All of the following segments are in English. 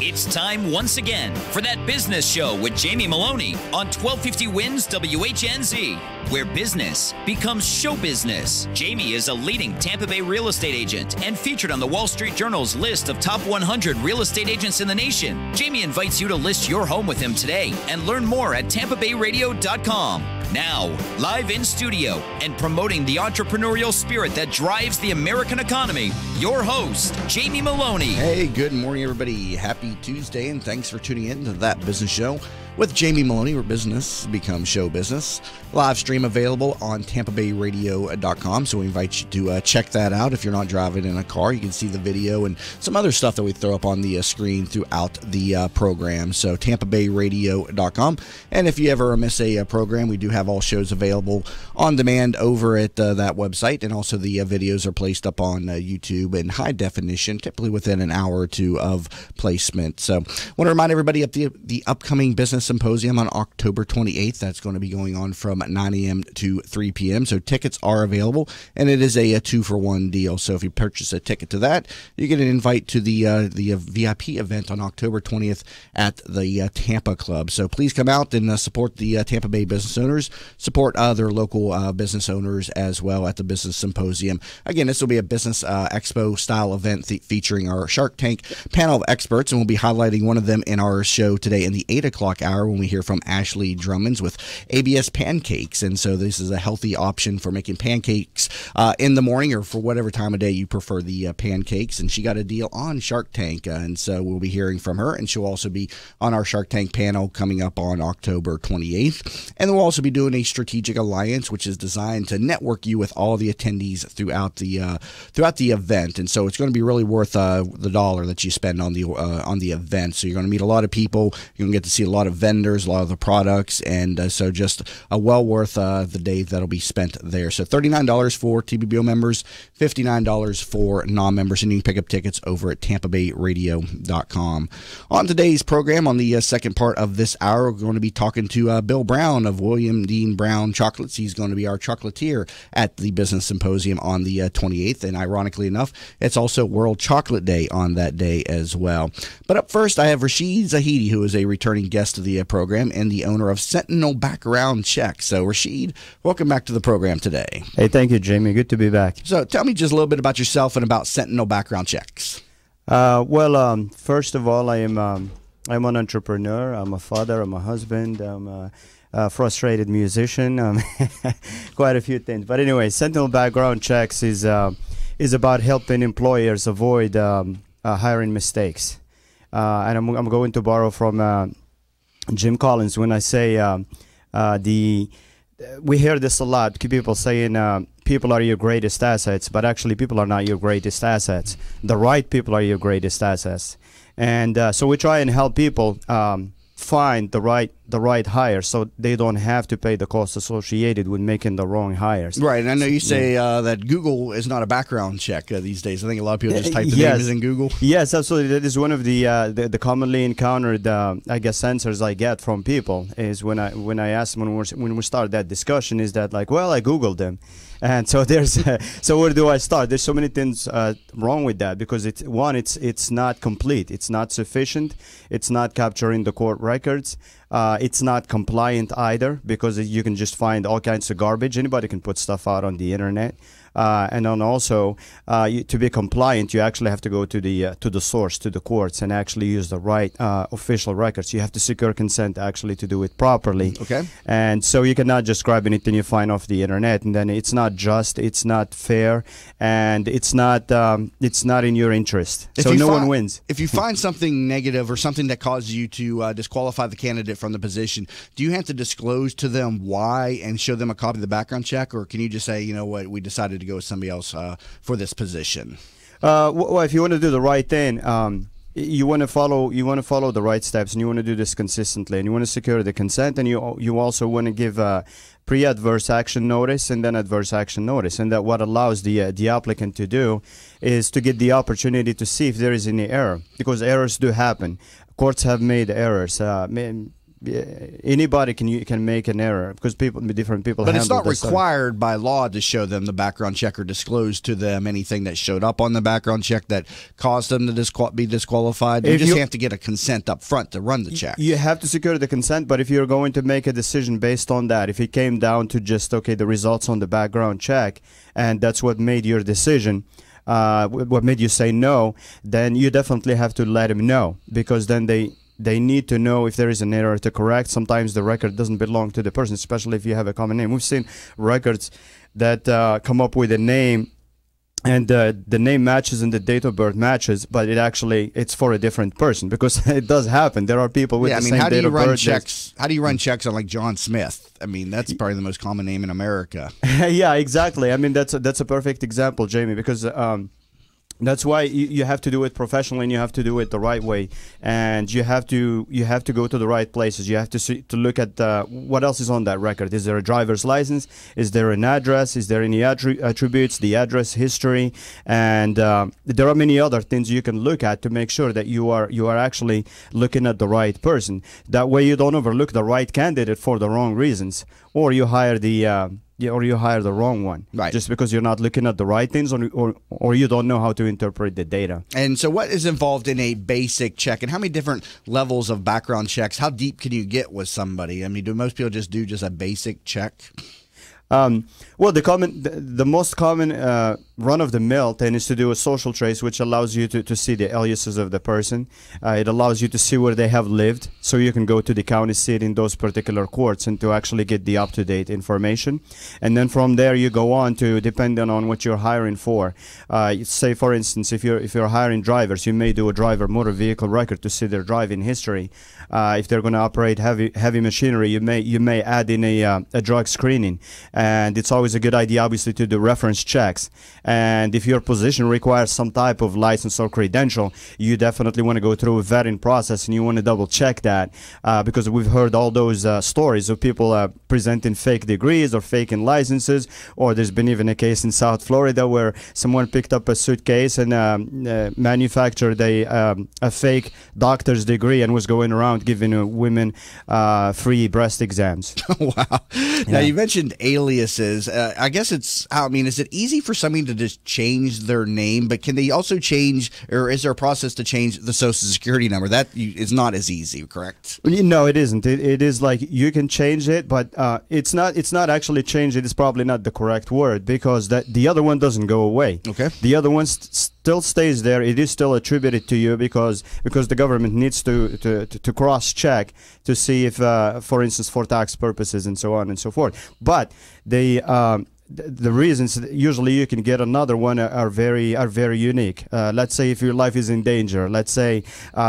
It's time once again for That Business Show with Jamie Maloney on 1250 Wins WHNZ, where business becomes show business. Jamie is a leading Tampa Bay real estate agent and featured on the Wall Street Journal's list of top 100 real estate agents in the nation. Jamie invites you to list your home with him today and learn more at tampabayradio.com. Now, live in studio and promoting the entrepreneurial spirit that drives the American economy, your host, Jamie Maloney. Hey, good morning, everybody. Happy Tuesday, and thanks for tuning in to That Business Show with Jamie Maloney, where business becomes show business. Live stream available on tampabayradio.com, so we invite you to check that out. If you're not driving in a car, you can see the video and some other stuff that we throw up on the screen throughout the program. So tampabayradio.com. And if you ever miss a program, we do have all shows available on demand over at that website, and also the videos are placed up on YouTube in high definition, typically within an hour or two of placement. So I want to remind everybody of the upcoming Business Symposium on October 28th. That's going to be going on from 9 a.m. to 3 p.m. So tickets are available, and it is a 2-for-1 deal. So if you purchase a ticket to that, you get an invite to the VIP event on October 20th at the Tampa Club. So please come out and support the Tampa Bay business owners, support other local business owners as well at the Business Symposium. Again, this will be a business expo style event featuring our Shark Tank panel of experts, and we'll be highlighting one of them in our show today in the 8 o'clock hour when we hear from Ashley Drummonds with ABS Pancakes. And so this is a healthy option for making pancakes in the morning, or for whatever time of day you prefer the pancakes. And she got a deal on Shark Tank, and so we'll be hearing from her, and she'll also be on our Shark Tank panel coming up on October 28th. And we'll also be doing a strategic alliance, which is designed to network you with all the attendees throughout the event. And so it's going to be really worth the dollar that you spend on the event. So you're going to meet a lot of people. You're going to get to see a lot of vendors, a lot of the products, and so just well worth the day that'll be spent there. So $39 for TBBO members, $59 for non-members, and you can pick up tickets over at tampabayradio.com. On today's program, on the second part of this hour, we're going to be talking to Bill Brown of William Dean Brown Chocolates. He's going to be our chocolatier at the Business Symposium on the 28th, and ironically enough, it's also World Chocolate Day on that day as well. But up first, I have Rashid Zahidi, who is a returning guest of the program and the owner of Sentinel Background Checks. So, Rashid, welcome back to the program today. Hey, thank you, Jamie. Good to be back. So, tell me just a little bit about yourself and about Sentinel Background Checks. First of all, I'm an entrepreneur. I'm a father. I'm a husband. I'm a frustrated musician. Quite a few things. But anyway, Sentinel Background Checks is about helping employers avoid hiring mistakes. And I'm going to borrow from Jim Collins when I say we hear this a lot. People saying people are your greatest assets, but actually people are not your greatest assets. The right people are your greatest assets. And so we try and help people find the right hire, so they don't have to pay the costs associated with making the wrong hires. Right, and I know you say that Google is not a background check these days. I think a lot of people just type the names in Google. Yes, absolutely. That is one of the commonly encountered, I guess, answers I get from people is when I ask them when we start that discussion is that like, well, I Googled them. And so so where do I start? There's so many things wrong with that, because it's not complete, it's not sufficient, it's not capturing the court records, it's not compliant either, because you can just find all kinds of garbage. Anybody can put stuff out on the internet. And then also, to be compliant, you actually have to go to the source, to the courts, and actually use the right official records. You have to secure consent actually to do it properly. Okay. And so you cannot just grab anything you find off the internet, and then it's not just, it's not fair, and it's not in your interest. So no one wins. If you find something negative or something that causes you to disqualify the candidate from the position, do you have to disclose to them why and show them a copy of the background check, or can you just say, you know what, we decided to go with somebody else for this position? Well, if you want to do the right thing, you want to follow the right steps, and you want to do this consistently, and you want to secure the consent, and you also want to give pre-adverse action notice and then adverse action notice. And that what allows the applicant to do is to get the opportunity to see if there is any error, because errors do happen. Courts have made errors. anybody can make an error because different people. But it's handle not this. required by law to show them the background check or disclose to them anything that showed up on the background check that caused them to be disqualified. You just have to get a consent up front to run the check. You have to secure the consent, but if you're going to make a decision based on that, if it came down to just the results on the background check, and that's what made your decision, what made you say no, then you definitely have to let them know, because then they need to know if there is an error to correct. Sometimes the record doesn't belong to the person, especially if you have a common name. We've seen records that come up with a name, and the name matches and the date of birth matches, but it's for a different person, because it does happen. There are people with the same date of birth. How do you run checks on like John Smith? I mean, that's probably the most common name in America. Yeah, exactly. I mean, that's a perfect example, Jamie, because that's why you have to do it professionally, and you have to do it the right way, and you have to go to the right places. You have to look at what else is on that record. Is there a driver's license? Is there an address? Is there any attributes? The address history, and there are many other things you can look at to make sure that you are actually looking at the right person. That way, you don't overlook the right candidate for the wrong reasons, or you hire the wrong one, right? Just because you're not looking at the right things, or you don't know how to interpret the data. And so what is involved in a basic check, and how many different levels of background checks? How deep can you get with somebody? I mean, do most people just do a basic check? Well, the most common run-of-the-mill thing is to do a social trace, which allows you to see the aliases of the person. It allows you to see where they have lived, so you can go to the county seat in those particular courts and to actually get the up-to-date information. And then from there, you go on to, depending on what you're hiring for. Say, for instance, if you're hiring drivers, you may do a driver motor vehicle record to see their driving history. If they're going to operate heavy machinery, you may add in a drug screening. And it's always a good idea, obviously, to do reference checks. And if your position requires some type of license or credential, you definitely want to go through a vetting process, and you want to double check that, because we've heard all those stories of people presenting fake degrees or faking licenses, or there's been even a case in South Florida where someone picked up a suitcase and manufactured a fake doctor's degree and was going around giving women free breast exams. Wow. Yeah. Now, you mentioned aliases. I guess is it easy for somebody to just change their name, but can they also change, or is there a process to change the Social Security number? That is not as easy, correct? No, it isn't. It is like you can change it, but it's not actually changed. It is probably not the correct word, because the other one doesn't go away. Okay. The other one still stays there. It is still attributed to you because the government needs to cross-check to see if, for instance, for tax purposes and so on and so forth. But the reasons usually you can get another one are very unique. Let's say if your life is in danger. Let's say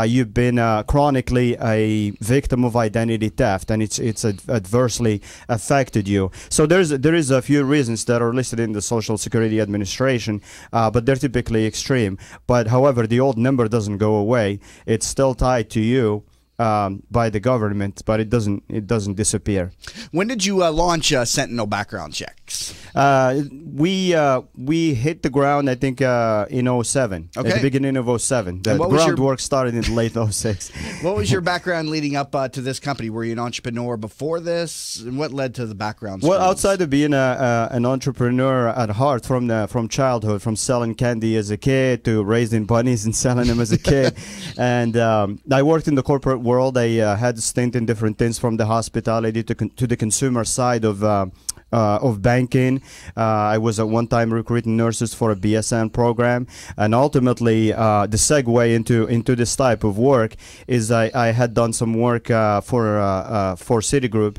you've been chronically a victim of identity theft, and it's adversely affected you. So there is a few reasons that are listed in the Social Security Administration, but they're typically extreme. But however, the old number doesn't go away. It's still tied to you by the government, but it doesn't disappear. When did you launch Sentinel background checks? We hit the ground, I think, in 07. Okay. At the beginning of 07. The groundwork started in late 06. What was your background leading up to this company? Were you an entrepreneur before this? And what led to the background? Well, outside of being an entrepreneur at heart from childhood, from selling candy as a kid to raising bunnies and selling them as a kid, and I worked in the corporate world. I had a stint in different things, from the hospitality to the consumer side of banking. I was at one time recruiting nurses for a BSN program, and ultimately the segue into this type of work is I had done some work for Citigroup,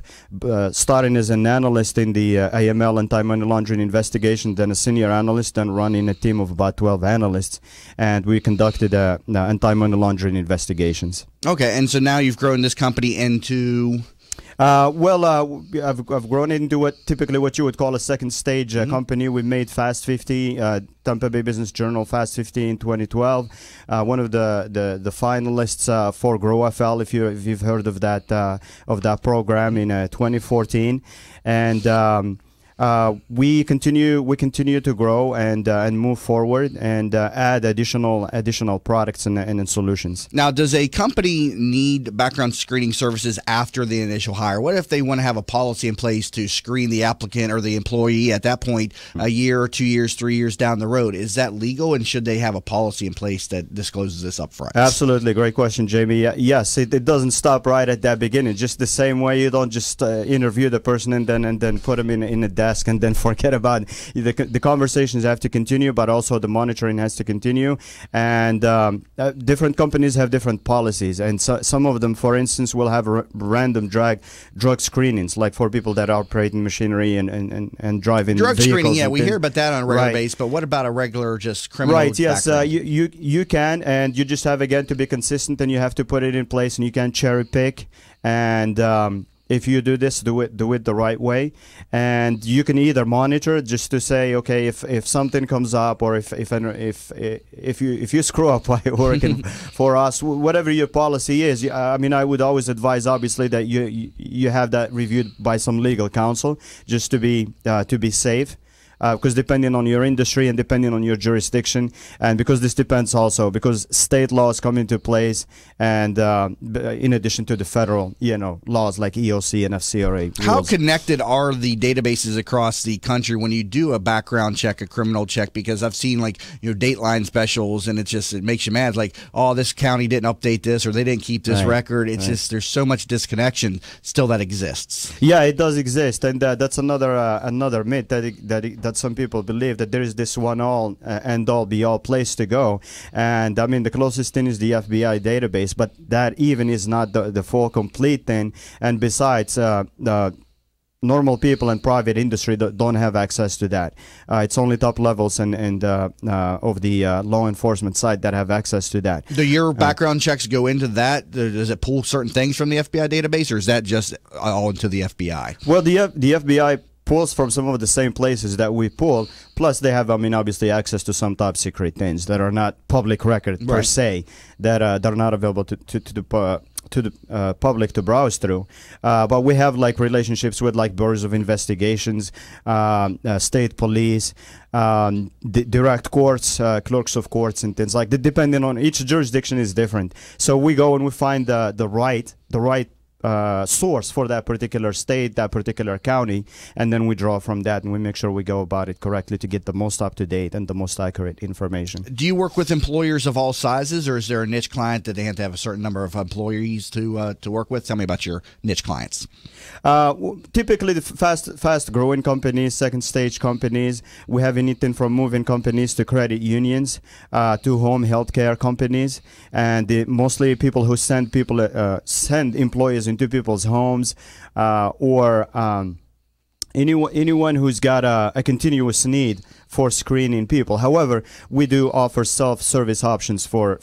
starting as an analyst in the AML, anti-money laundering investigation, then a senior analyst, then running a team of about 12 analysts, and we conducted anti-money laundering investigations. Okay, and so now you've grown this company into... I've grown into typically what you would call a second stage company. We made Fast 50, Tampa Bay Business Journal Fast 50 in 2012. One of the finalists for GrowFL, if you've heard of that program, in 2014, and we continue to grow and move forward and add additional products and solutions. Now, does a company need background screening services after the initial hire? What if they want to have a policy in place to screen the applicant or the employee at that point, a year, 2 years, 3 years down the road? Is that legal, and should they have a policy in place that discloses this up front? Absolutely. Great question, Jamie. Yes, it doesn't stop right at that beginning. Just the same way you don't just interview the person and then put them in a desk and then forget about it. The conversations have to continue, but also the monitoring has to continue. And different companies have different policies, and so, some of them, for instance, will have random drug screenings, like for people that are operating machinery and driving drug vehicles. Screening, yeah, we hear about that on a regular basis, but what about a regular just criminal Right, yes, background? you can, and you just have, again, to be consistent, and you have to put it in place, and you can cherry pick, and if you do this, do it the right way, and you can either monitor just to say, okay, if something comes up, or if you screw up while working for us, whatever your policy is. I mean, I would always advise, obviously, that you have that reviewed by some legal counsel, just to be safe. Because depending on your industry and depending on your jurisdiction, and because this depends also because state laws come into place, and in addition to the federal, laws like EOC and FCRA rules. How connected are the databases across the country when you do a background check, a criminal check? Because I've seen Dateline specials, and it makes you mad. Like, oh, this county didn't update this, or they didn't keep this record. It's just there's so much disconnection still that exists. Yeah, it does exist, and that's another myth that some people believe, that there is this one end all be all place to go. And I mean, the closest thing is the FBI database, but that even is not the full complete thing. And besides, normal people and private industry don't have access to that. It's only top levels and of the law enforcement side that have access to that. Do your background checks go into that? Does it pull certain things from the FBI database, or is that just all into the FBI? Well, the FBI pulls from some of the same places that we pull. Plus, they have, obviously, access to some top secret things that are not public record per se, that are not available to the public to browse through. But we have relationships with bureaus of investigations, state police, direct courts, clerks of courts, and things like that. Depending on each jurisdiction is different. So we go and we find the right source for that particular state, that particular county, and then we draw from that, and we make sure we go about it correctly to get the most up-to-date and the most accurate information. Do you work with employers of all sizes, or is there a niche client that they have to have a certain number of employees to work with? Tell me about your niche clients. Typically, the fast-growing companies, second-stage companies. We have anything from moving companies to credit unions to home healthcare companies, and mostly people who send employees into people's homes, or anyone who's got a continuous need for screening people. However, we do offer self-service options for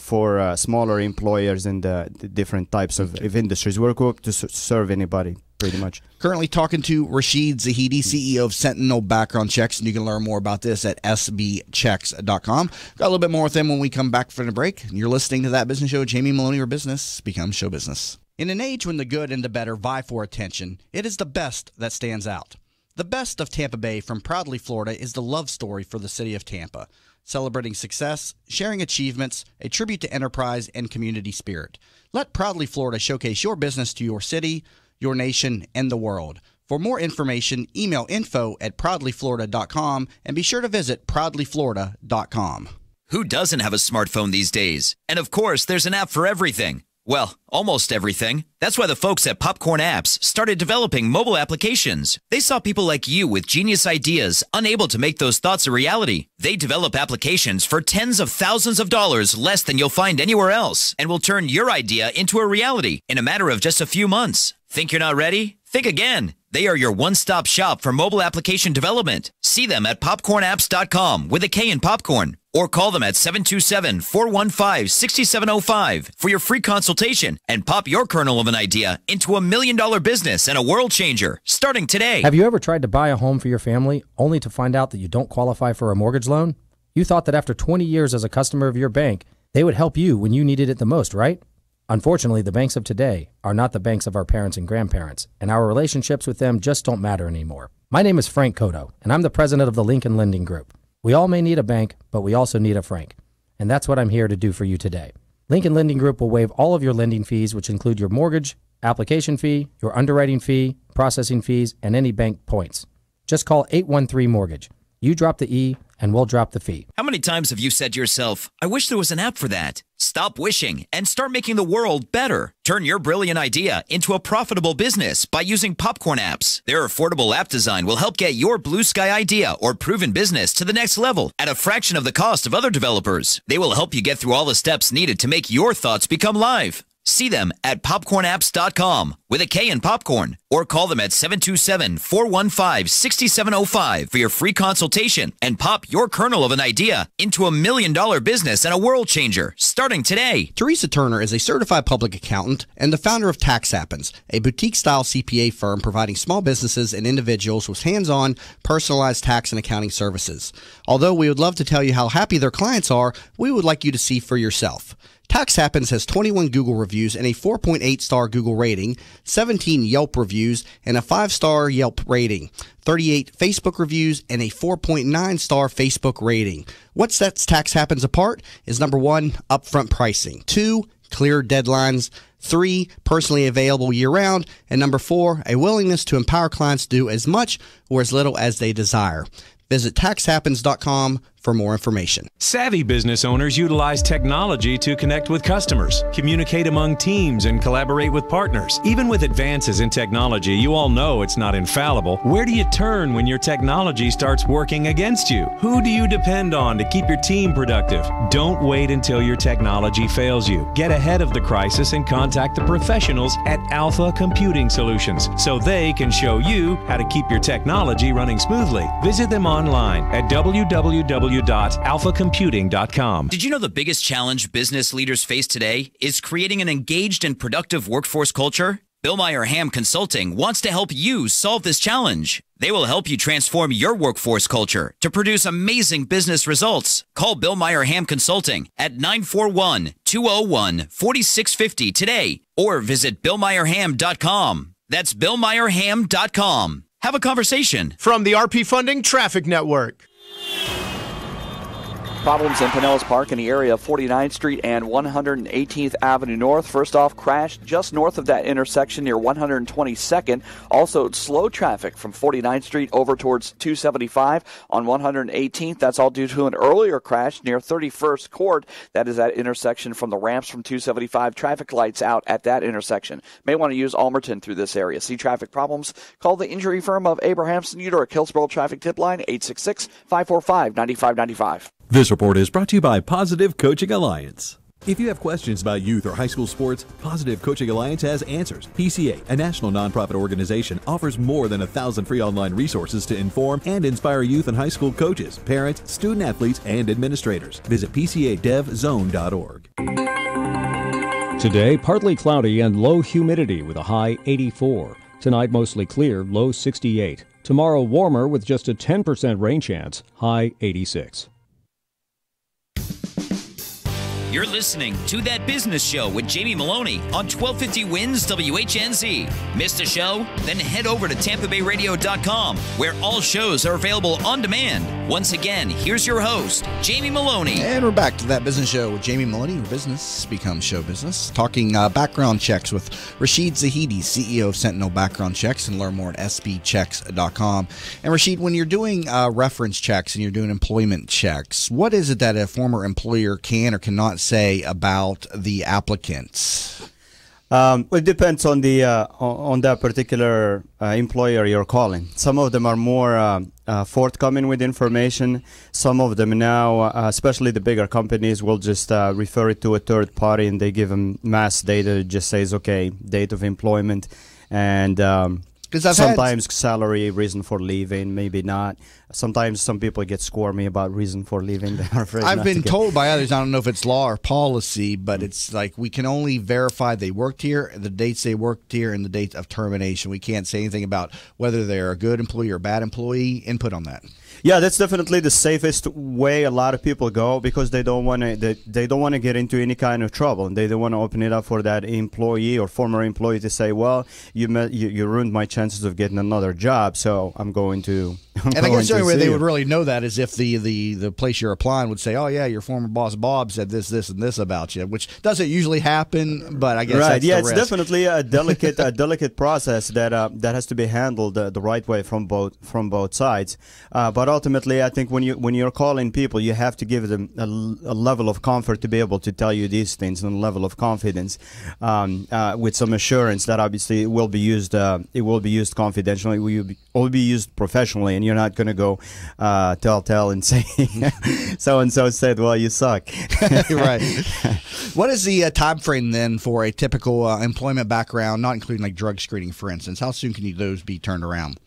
smaller employers and the different types of industries. We're equipped to serve anybody, pretty much. Currently talking to Rashid Zahidi, CEO of Sentinel Background Checks, and you can learn more about this at sbchecks.com. Got a little bit more with them when we come back from the break. You're listening to That Business Show. Jamie Maloney, where business becomes show business. In an age when the good and the better vie for attention, it is the best that stands out. The best of Tampa Bay from Proudly Florida is the love story for the city of Tampa, celebrating success, sharing achievements, a tribute to enterprise and community spirit. Let Proudly Florida showcase your business to your city, your nation, and the world. For more information, email info@proudlyflorida.com and be sure to visit proudlyflorida.com. Who doesn't have a smartphone these days? And of course, there's an app for everything. Well, almost everything. That's why the folks at Popcorn Apps started developing mobile applications. They saw people like you with genius ideas, unable to make those thoughts a reality. They develop applications for tens of thousands of dollars less than you'll find anywhere else, and will turn your idea into a reality in a matter of just a few months. Think you're not ready? Think again. They are your one-stop shop for mobile application development. See them at popcornapps.com with a K in popcorn, or call them at 727-415-6705 for your free consultation and pop your kernel of an idea into $1 million business and a world changer starting today. Have you ever tried to buy a home for your family only to find out that you don't qualify for a mortgage loan? You thought that after 20 years as a customer of your bank, they would help you when you needed it the most, right? Unfortunately, the banks of today are not the banks of our parents and grandparents, and our relationships with them just don't matter anymore. My name is Frank Cotto, and I'm the president of the Lincoln Lending Group. We all may need a bank, but we also need a Frank, and that's what I'm here to do for you today. Lincoln Lending Group will waive all of your lending fees, which include your mortgage, application fee, your underwriting fee, processing fees, and any bank points. Just call 813-MORTGAGE. You drop the E, and we'll drop the fee. How many times have you said to yourself, I wish there was an app for that? Stop wishing and start making the world better. Turn your brilliant idea into a profitable business by using Popcorn apps. Their affordable app design will help get your blue sky idea or proven business to the next level at a fraction of the cost of other developers. They will help you get through all the steps needed to make your thoughts become live. See them at popcornapps.com with a K in popcorn, or call them at 727-415-6705 for your free consultation and pop your kernel of an idea into $1 million business and a world changer starting today. Teresa Turner is a certified public accountant and the founder of Tax Happens, a boutique-style CPA firm providing small businesses and individuals with hands-on, personalized tax and accounting services. Although we would love to tell you how happy their clients are, we would like you to see for yourself. Tax Happens has 21 Google reviews and a 4.8-star Google rating, 17 Yelp reviews and a 5-star Yelp rating, 38 Facebook reviews and a 4.9-star Facebook rating. What sets Tax Happens apart is number 1, upfront pricing, 2, clear deadlines, 3, personally available year-round, and number 4, a willingness to empower clients to do as much or as little as they desire. Visit taxhappens.com for more information. Savvy business owners utilize technology to connect with customers, communicate among teams, and collaborate with partners. Even with advances in technology, you all know it's not infallible. Where do you turn when your technology starts working against you? Who do you depend on to keep your team productive? Don't wait until your technology fails you. Get ahead of the crisis and contact the professionals at Alpha Computing Solutions so they can show you how to keep your technology running smoothly. Visit them online at www.alphacomputing.com. Did you know the biggest challenge business leaders face today is creating an engaged and productive workforce culture? Bill Meyer Ham Consulting wants to help you solve this challenge. They will help you transform your workforce culture to produce amazing business results. Call Bill Meyer Ham Consulting at 941-201-4650 today or visit BillMeyerHam.com. That's BillMeyerHam.com. Have a conversation. From the RP Funding Traffic Network. Problems in Pinellas Park in the area of 49th Street and 118th Avenue North. First off, crash just north of that intersection near 122nd. Also, slow traffic from 49th Street over towards 275 on 118th. That's all due to an earlier crash near 31st Court. That is that intersection from the ramps from 275. Traffic lights out at that intersection. May want to use Almerton through this area. See traffic problems? Call the injury firm of Abrahamson Udor, Hillsborough Traffic Tip Line 866-545-9595. This report is brought to you by Positive Coaching Alliance. If you have questions about youth or high school sports, Positive Coaching Alliance has answers. PCA, a national nonprofit organization, offers more than 1,000 free online resources to inform and inspire youth and high school coaches, parents, student athletes, and administrators. Visit PCADevZone.org. Today, partly cloudy and low humidity with a high 84. Tonight, mostly clear, low 68. Tomorrow, warmer with just a 10% rain chance, high 86. You're listening to That Business Show with Jamie Maloney on 1250 Wins WHNZ. Missed a show? Then head over to TampaBayRadio.com, where all shows are available on demand. Once again, here's your host, Jamie Maloney. And we're back to That Business Show with Jamie Maloney, where business becomes show business. Talking background checks with Rashid Zahidi, CEO of Sentinel Background Checks, and learn more at sbchecks.com. And Rashid, when you're doing reference checks and you're doing employment checks, what is it that a former employer can or cannot say about the applicants? Well, it depends on the on that particular employer you're calling. Some of them are more forthcoming with information. Some of them now, especially the bigger companies, will just refer it to a third party and they give them mass data. It just says, okay, date of employment and sometimes salary, reason for leaving, maybe not. sometimes some people get squirmy about reason for leaving. They are afraid I've not been to told by others, I don't know if it's law or policy, but it's like we can only verify they worked here, the dates they worked here, and the date of termination. We can't say anything about whether they're a good employee or a bad employee. Input on that. Yeah, that's definitely the safest way a lot of people go, because they don't want to they don't want to get into any kind of trouble, and they don't want to open it up for that employee or former employee to say, well, you ruined my chances of getting another job, so I'm going to. And I guess the only way they would really know that is if the place you're applying would say, oh yeah, your former boss Bob said this, and this about you, which doesn't usually happen, but I guess right. That's yeah, the it's risk. definitely a delicate process that has to be handled the right way from both sides. But ultimately, I think when you're calling people, you have to give them a level of comfort to be able to tell you these things, and a level of confidence, with some assurance that obviously it will be used confidentially, it will be used professionally, and you're not going to go tell and say so and so said, well, you suck. Right. What is the time frame then for a typical employment background, not including like drug screening, for instance? How soon can those be turned around?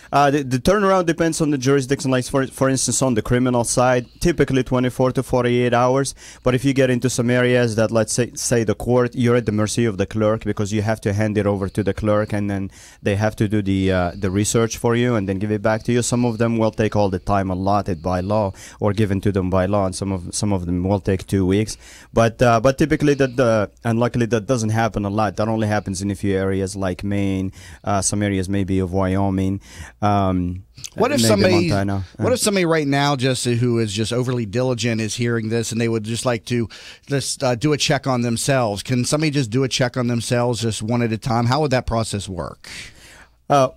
The turnaround depends on the jurisdiction. Like for instance, on the criminal side, typically 24 to 48 hours. But if you get into some areas that, let's say the court, you're at the mercy of the clerk, because you have to hand it over to the clerk, and then they have to do the research for you and then give it back to you. Some of them will take all the time allotted by law or given to them by law, and some of them will take 2 weeks. But typically and luckily that doesn't happen a lot. That only happens in a few areas like Maine, some areas maybe of Wyoming. What if somebody right now who is just overly diligent is hearing this, and they would just like to do a check on themselves? Can somebody just do a check on themselves just one at a time? How would that process work? Well,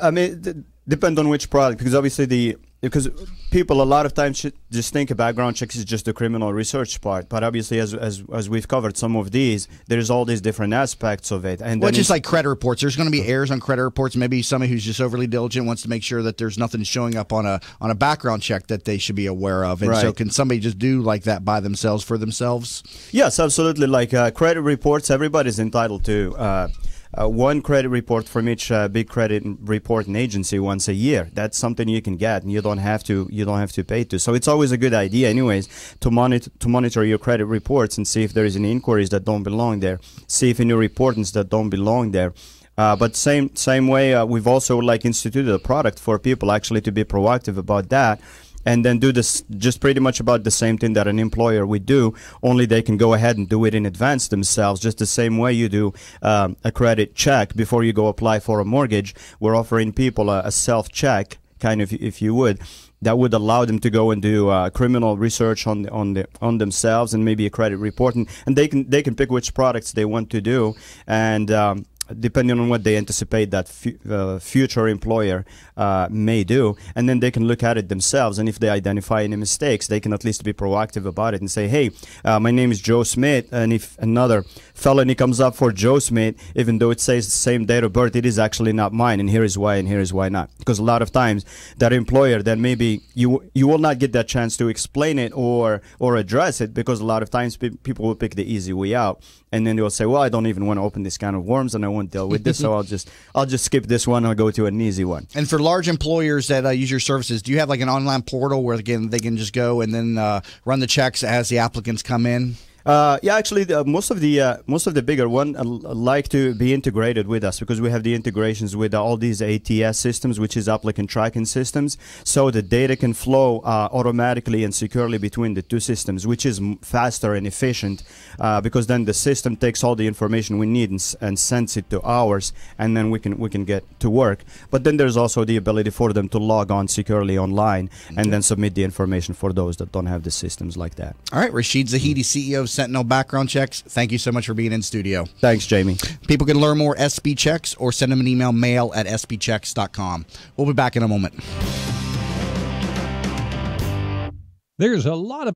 I mean, depend on which product, because obviously because people a lot of times should just think a background check is just the criminal research part, but obviously as we've covered some of these, there's all these different aspects of it. And just like credit reports, there's going to be errors on credit reports. Maybe somebody who's just overly diligent wants to make sure that there's nothing showing up on a background check that they should be aware of. And right. So can somebody just do like that by themselves for themselves? Yes, absolutely. Like credit reports, everybody's entitled to one credit report from each big credit reporting agency once a year. That's something you can get, and you don't have to pay to. So it's always a good idea, anyways, to monitor your credit reports and see if there is any inquiries that don't belong there. See if any reportings that don't belong there. But same way, we've also instituted a product for people actually to be proactive about that. And then do this just pretty much about the same thing that an employer would do, only they can go ahead and do it in advance themselves, just the same way you do a credit check before you go apply for a mortgage. We're offering people a self-check, kind of, if you would, that would allow them to go and do criminal research on themselves and maybe a credit report, and they can pick which products they want to do, and depending on what they anticipate that future employer may do, and then they can look at it themselves, and if they identify any mistakes, they can at least be proactive about it and say, hey, my name is Joe Smith, and if another felony comes up for Joe Smith, even though it says the same date of birth, it is actually not mine, and here is why, and here is why not. Because a lot of times that employer, then maybe you will not get that chance to explain it or address it, because a lot of times people will pick the easy way out, and then they will say, well, I don't even want to open this can of worms, and I won't deal with this, so I'll just skip this one. I'll go to an easy one. And for large employers that use your services, do you have like an online portal where again they can just go and then run the checks as the applicants come in? Yeah, actually, most of the bigger one like to be integrated with us, because we have the integrations with all these ATS systems, which is applicant tracking systems, so the data can flow automatically and securely between the two systems, which is faster and efficient, because then the system takes all the information we need and sends it to ours, and then we can get to work. But then there's also the ability for them to log on securely online and then submit the information for those that don't have the systems like that. All right, Rashid Zahidi, CEO of Sentinel Background Checks, thank you so much for being in studio. Thanks, Jamie. People can learn more SB Checks or send them an email, mail@sbchecks.com. We'll be back in a moment. There's a lot of...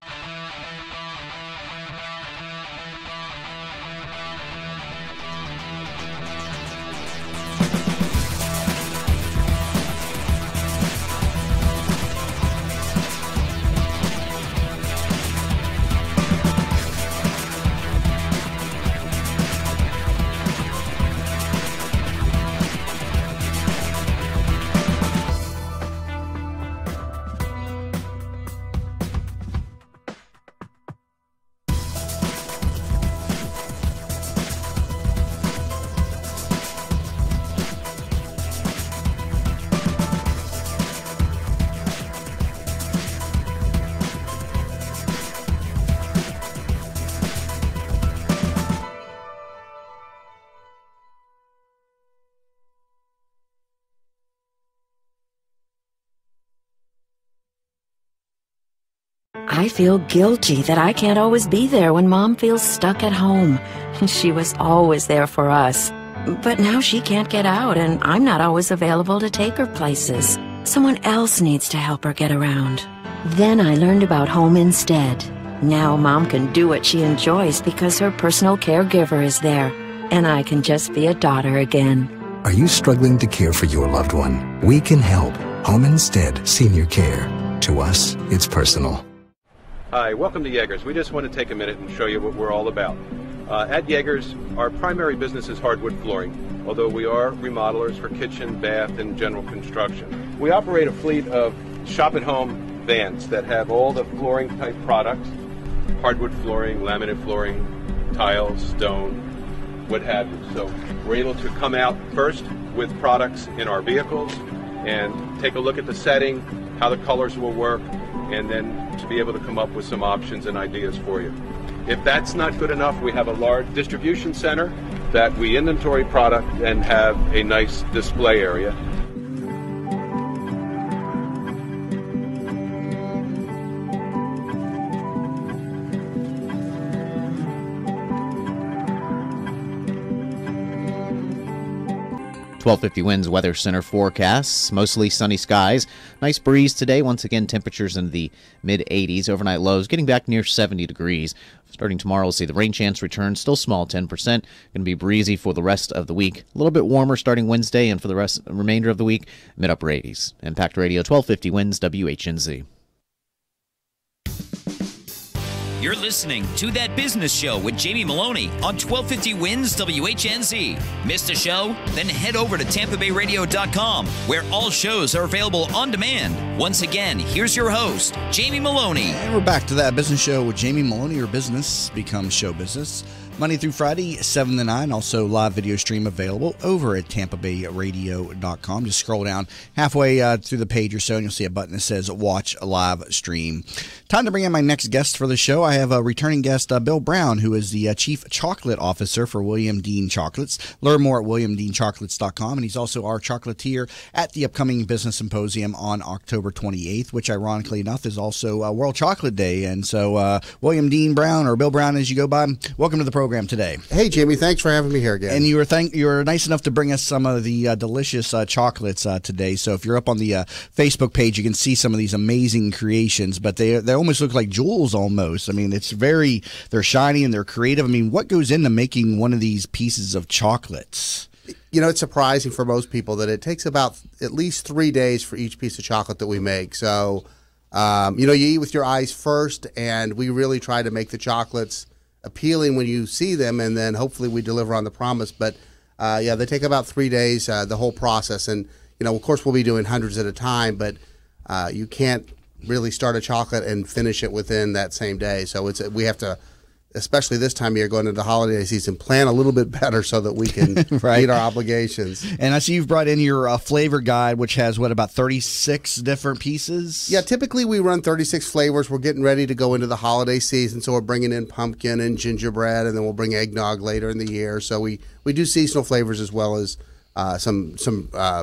I feel guilty that I can't always be there when Mom feels stuck at home. She was always there for us. But now she can't get out, and I'm not always available to take her places. Someone else needs to help her get around. Then I learned about Home Instead. Now Mom can do what she enjoys because her personal caregiver is there, and I can just be a daughter again. Are you struggling to care for your loved one? We can help. Home Instead Senior Care. To us, it's personal. Hi, welcome to Yeager's. We just want to take a minute and show you what we're all about. At Yeager's, our primary business is hardwood flooring, although we are remodelers for kitchen, bath, and general construction. We operate a fleet of shop-at-home vans that have all the flooring type products, hardwood flooring, laminate flooring, tiles, stone, what have you. So we're able to come out first with products in our vehicles and take a look at the setting, how the colors will work, and then to be able to come up with some options and ideas for you. If that's not good enough, we have a large distribution center that we inventory product and have a nice display area. .1250 winds weather center forecasts. Mostly sunny skies. Nice breeze today. Once again, temperatures in the mid-80s. Overnight lows getting back near 70 degrees. Starting tomorrow, we'll see the rain chance return. Still small, 10%. Going to be breezy for the rest of the week. A little bit warmer starting Wednesday, and for the remainder of the week, mid-upper 80s. Impact Radio 1250 winds, WHNZ. You're listening to That Business Show with Jamie Maloney on 1250 Wins WHNZ. Missed a show? Then head over to TampaBayRadio.com, where all shows are available on demand. Once again, here's your host, Jamie Maloney. And we're back to That Business Show with Jamie Maloney. Your business becomes show business. Monday through Friday, 7 to 9. Also, live video stream available over at TampaBayRadio.com. Just scroll down halfway through the page or so, and you'll see a button that says Watch a Live Stream. Time to bring in my next guest for the show. I have a returning guest, Bill Brown, who is the Chief Chocolate Officer for William Dean Chocolates. Learn more at WilliamDeanChocolates.com, and he's also our chocolatier at the upcoming Business Symposium on October 28th, which, ironically enough, is also World Chocolate Day. And so, William Dean Brown, or Bill Brown as you go by, welcome to the program today. Hey, Jamie, thanks for having me here again. And you were nice enough to bring us some of the delicious chocolates today. So if you're up on the Facebook page, you can see some of these amazing creations, but they almost look like jewels almost. I mean, they're shiny and they're creative. I mean, what goes into making one of these pieces of chocolates? You know, it's surprising for most people that it takes about at least 3 days for each piece of chocolate that we make. So, you eat with your eyes first, and we really try to make the chocolates appealing when you see them, and then hopefully we deliver on the promise. But they take about 3 days, the whole process. And, of course, we'll be doing hundreds at a time, but you can't really start a chocolate and finish it within that same day. So we have to, especially this time of year going into the holiday season, plan a little bit better so that we can right. meet our obligations. And I see you've brought in your flavor guide, which has, about 36 different pieces? Yeah, typically we run 36 flavors. We're getting ready to go into the holiday season, so we're bringing in pumpkin and gingerbread, and then we'll bring eggnog later in the year. So we do seasonal flavors as well as some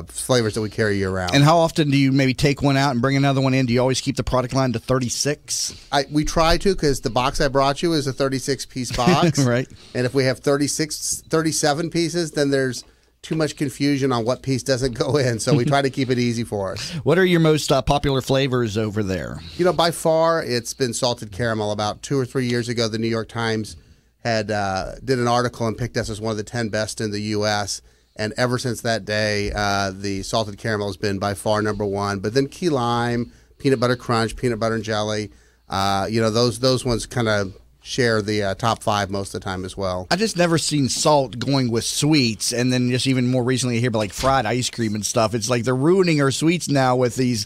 flavors that we carry year-round. And how often do you maybe take one out and bring another one in? Do you always keep the product line to 36? We try to, because the box I brought you is a 36-piece box. Right. And if we have 37 pieces, then there's too much confusion on what piece doesn't go in. So we try to keep it easy for us. What are your most popular flavors over there? By far, it's been salted caramel. About 2 or 3 years ago, the New York Times did an article and picked us as one of the 10 best in the U.S., and ever since that day, the salted caramel has been by far number one. But then key lime, peanut butter crunch, peanut butter and jelly, those ones kind of share the top 5 most of the time as well. I just never seen salt going with sweets, and then just even more recently here, but fried ice cream and stuff. It's like they're ruining our sweets now with these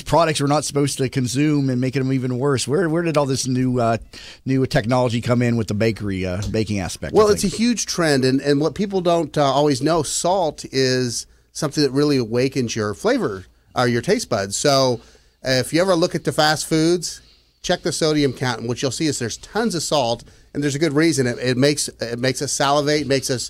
products we're not supposed to consume and making them even worse. Where did all this new technology come in with the baking aspect? Well, it's a huge trend, and what people don't always know, salt is something that really awakens your flavor or your taste buds. So if you ever look at the fast foods, check the sodium count, and what you'll see is there's tons of salt, and there's a good reason. It makes us salivate, makes us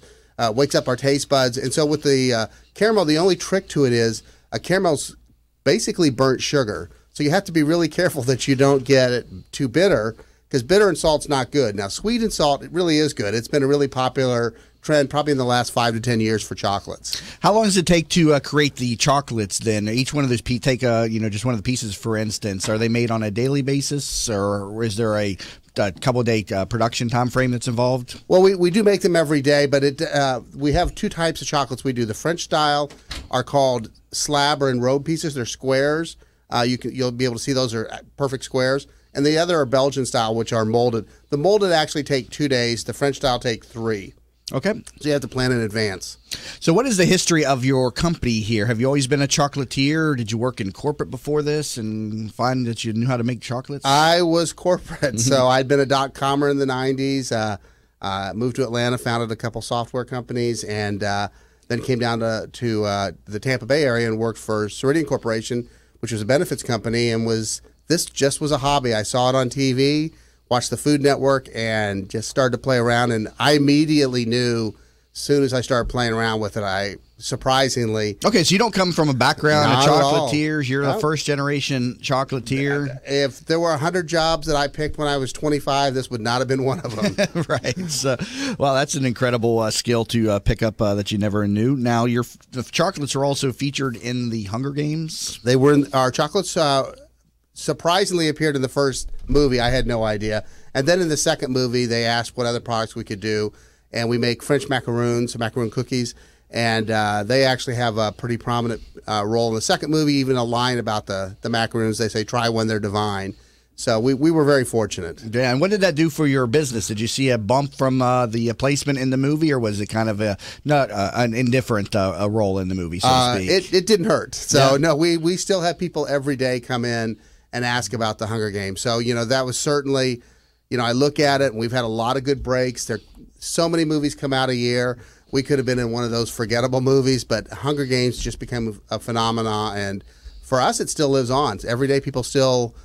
wakes up our taste buds. And so with the caramel, the only trick to it is caramel's basically burnt sugar. So you have to be really careful that you don't get it too bitter, because bitter and salt's not good. Now, sweet and salt, it really is good. It's been a really popular trend probably in the last 5 to 10 years for chocolates. How long does it take to create the chocolates then? Each one of those, take just one of the pieces, for instance. Are they made on a daily basis, or is there a couple of day production time frame that's involved? Well, we do make them every day, but we have 2 types of chocolates we do. The French style are called slab or enrobe pieces. They're squares. You'll be able to see those are perfect squares. And the other are Belgian style, which are molded. The molded actually take 2 days. The French style take 3. Okay. So you have to plan in advance. So what is the history of your company here? Have you always been a chocolatier, or did you work in corporate before this and find that you knew how to make chocolates? I was corporate. So I'd been a dot-comer in the 90s, moved to Atlanta, founded a couple software companies, and then came down to the Tampa Bay area and worked for Ceridian Corporation, which was a benefits company, and this just was a hobby. I saw it on TV, watched the Food Network, and just started to play around. And I immediately knew, as soon as I started playing around with it, surprisingly. Okay, so you don't come from a background of chocolatiers. You're No. the first generation chocolatier. If there were 100 jobs that I picked when I was 25, this would not have been one of them. Right. So, well, that's an incredible skill to pick up that you never knew. Now, the chocolates are also featured in the Hunger Games. They were our chocolates. Surprisingly appeared in the first movie. I had no idea. And then in the second movie, they asked what other products we could do. And we make French macaroons, macaroon cookies. And they actually have a pretty prominent role in the second movie, even a line about the macaroons. They say, try when they're divine. So we were very fortunate. Yeah, and what did that do for your business? Did you see a bump from the placement in the movie, or was it kind of an indifferent role in the movie, so to speak? It didn't hurt. So, yeah. No, we still have people every day come in and ask about the Hunger Games. So, that was certainly, I look at it, and we've had a lot of good breaks. So many movies come out a year. We could have been in one of those forgettable movies, but Hunger Games just became a phenomenon. And for us, it still lives on. Every day people still,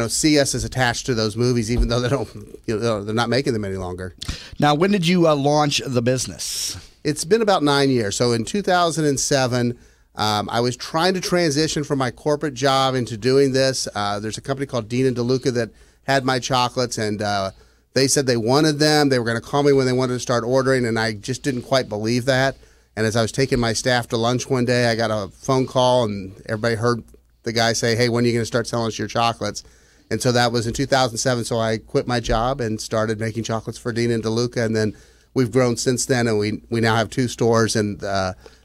see us as attached to those movies, even though they're not making them any longer. Now, when did you launch the business? It's been about 9 years. So in 2007, I was trying to transition from my corporate job into doing this. There's a company called Dean & DeLuca that had my chocolates, and they said they wanted them. They were going to call me when they wanted to start ordering, and I just didn't quite believe that. And as I was taking my staff to lunch one day, I got a phone call, and everybody heard the guy say, hey, when are you going to start selling us your chocolates? And so that was in 2007, so I quit my job and started making chocolates for Dean & DeLuca, and then we've grown since then, and we now have 2 stores, and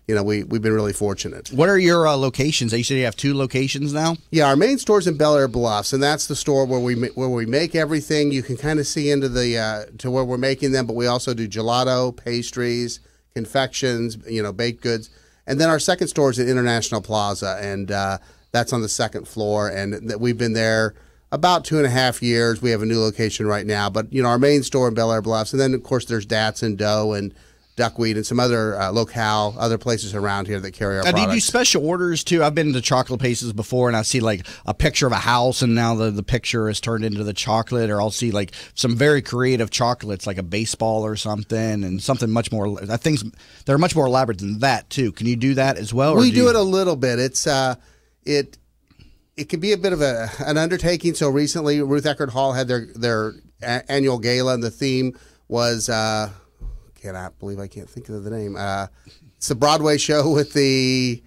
we've been really fortunate. What are your locations? You said you have 2 locations now? Yeah, our main store is in Bel Air Bluffs, and that's the store where we make everything. You can kind of see into to where we're making them, but we also do gelato, pastries, confections, baked goods. And then our second store is at International Plaza, and that's on the second floor, and we've been there about 2.5 years. We have a new location right now, but our main store in Bel Air Bluffs, and then of course there's Datsun, Dough, and Duckweed, and some other other places around here that carry our products. Do you do special orders too? I've been to chocolate places before, and I see like a picture of a house, and now the picture is turned into the chocolate, or I'll see like some very creative chocolates, like a baseball or something, and something much more. Things they're much more elaborate than that too. Can you do that as well? We do it a little bit. It's it can be a bit of an undertaking. So recently, Ruth Eckerd Hall had their annual gala, and the theme was. Cannot believe I can't think of the name. It's the Broadway show with the.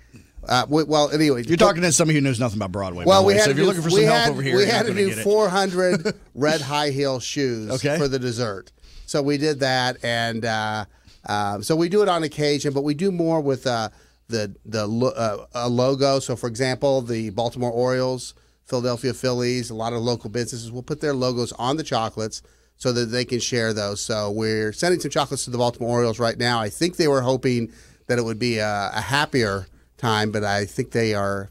Well, anyway, you're talking to somebody who knows nothing about Broadway. Well, so if you're looking for some help over here, we had to do 400 red high heel shoes for the dessert. So we did that, and so we do it on occasion, but we do more with a logo. So, for example, the Baltimore Orioles, Philadelphia Phillies, a lot of local businesses will put their logos on the chocolates, so that they can share those. So we're sending some chocolates to the Baltimore Orioles right now. I think they were hoping that it would be a happier time, but I think they are.